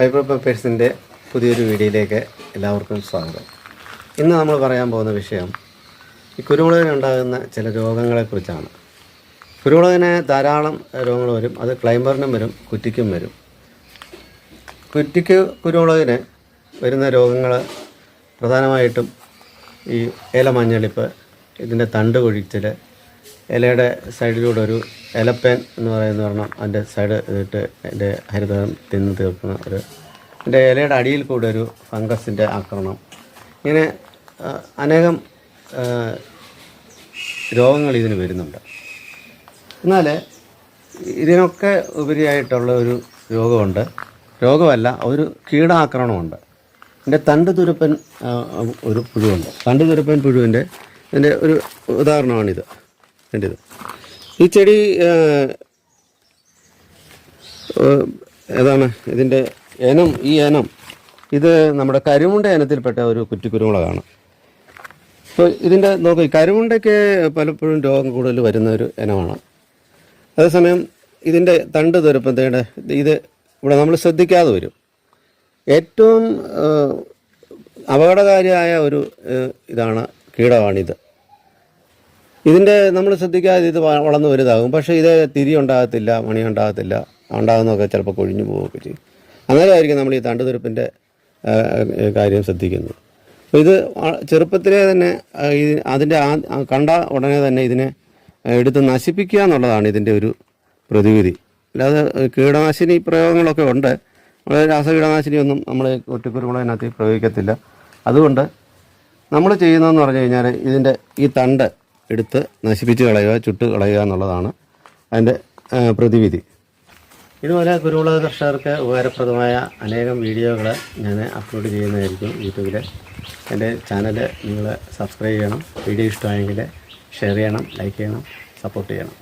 Fibre പെപ്പേഴ്സിൻ്റെ പുതിയൊരു വീഡിയോയിലേക്ക് എല്ലാവർക്കും സ്വാഗതം. ഇന്ന് നമ്മൾ പറയാൻ പോകുന്ന വിഷയം ഈ കുരുമുളകിനുണ്ടാകുന്ന ചില രോഗങ്ങളെക്കുറിച്ചാണ്. കുരുമുളകിന് ധാരാളം രോഗങ്ങൾ വരും. അത് ക്ലൈംബറിനും വരും, കുറ്റിക്കും വരും. കുരുമുളകിന് വരുന്ന രോഗങ്ങൾ പ്രധാനമായിട്ടും ഈ ഇല മഞ്ഞളിപ്പ്, ഇതിൻ്റെ തണ്ട് കൊഴിച്ചിൽ, ഇലയുടെ സൈഡിലൂടെ ഒരു ഇലപ്പേൻ എന്ന് പറഞ്ഞാൽ അതിൻ്റെ സൈഡ് ഇതിട്ട് അതിൻ്റെ ഹരിതം തിന്ന് തീർക്കുന്ന അതിൻ്റെ ഇലയുടെ അടിയിൽ കൂടെ ഒരു ഫംഗസിൻ്റെ ആക്രമണം, ഇങ്ങനെ അനേകം രോഗങ്ങൾ ഇതിന് വരുന്നുണ്ട്. എന്നാൽ ഇതിനൊക്കെ ഉപരിയായിട്ടുള്ള ഒരു രോഗമല്ല, ഒരു കീടാക്രമണമുണ്ട്. ഇതിൻ്റെ തണ്ട് തുരുപ്പൻ ഒരു പുഴുവുണ്ട്. തണ്ട് തുരുപ്പൻ പുഴുവിൻ്റെ ഇതിൻ്റെ ഒരു ഉദാഹരണമാണിത്. ഈ ചെടി ഏതാണ് ഇതിൻ്റെ ഇനം? ഈ ഇനം ഇത് നമ്മുടെ കരിമുണ്ട ഇനത്തിൽപ്പെട്ട ഒരു കുറ്റിക്കുരുമുളകാണ്. അപ്പോൾ ഇതിൻ്റെ നോക്കി, കരിമുണ്ടയ്ക്ക് പലപ്പോഴും രോഗം കൂടുതൽ വരുന്ന ഒരു ഇനമാണ്. അതേസമയം ഇതിൻ്റെ തണ്ട് തുരപ്പത്തേടെ ഇത് ഇവിടെ നമ്മൾ ശ്രദ്ധിക്കാതെ വരും. ഏറ്റവും അപകടകാരിയായ ഒരു കീടമാണിത്. ഇതിൻ്റെ നമ്മൾ ശ്രദ്ധിക്കാതെ ഇത് വളർന്നു വലുതാകും. പക്ഷേ ഇത് തിരി ഉണ്ടാകത്തില്ല, മണി ഉണ്ടാകത്തില്ല, ഉണ്ടാകുന്നതൊക്കെ ചിലപ്പോൾ കൊഴിഞ്ഞു പോവുകയൊക്കെ ചെയ്യും. അന്നേരമായിരിക്കും നമ്മൾ ഈ തണ്ടുതുരുപ്പിൻ്റെ കാര്യം ശ്രദ്ധിക്കുന്നത്. ഇത് ചെറുപ്പത്തിലേ തന്നെ അതിൻ്റെ കണ്ട ഉടനെ തന്നെ ഇതിനെ എടുത്ത് നശിപ്പിക്കുക എന്നുള്ളതാണ് ഇതിൻ്റെ ഒരു പ്രതിവിധി. അല്ലാതെ കീടനാശിനി പ്രയോഗങ്ങളൊക്കെ ഉണ്ട്. രാസകീടനാശിനിയൊന്നും നമ്മൾ കുറ്റിക്കുരുമുളകിനകത്ത് പ്രയോഗിക്കത്തില്ല. അതുകൊണ്ട് നമ്മൾ ചെയ്യുന്നതെന്ന് പറഞ്ഞു കഴിഞ്ഞാൽ ഇതിൻ്റെ ഈ തണ്ട് എടുത്ത് നശിപ്പിച്ച് കളയുക, ചുട്ട് കളയുക എന്നുള്ളതാണ് അതിൻ്റെ പ്രതിവിധി. ഇതുപോലെ കുരുമുളക് കർഷകർക്ക് ഉപകാരപ്രദമായ അനേകം വീഡിയോകൾ ഞാൻ അപ്ലോഡ് ചെയ്യുന്നതായിരിക്കും യൂട്യൂബിൽ. എൻ്റെ ചാനൽ നിങ്ങൾ സബ്സ്ക്രൈബ് ചെയ്യണം. വീഡിയോ ഇഷ്ടമായെങ്കിൽ ഷെയർ ചെയ്യണം, ലൈക്ക് ചെയ്യണം, സപ്പോർട്ട് ചെയ്യണം.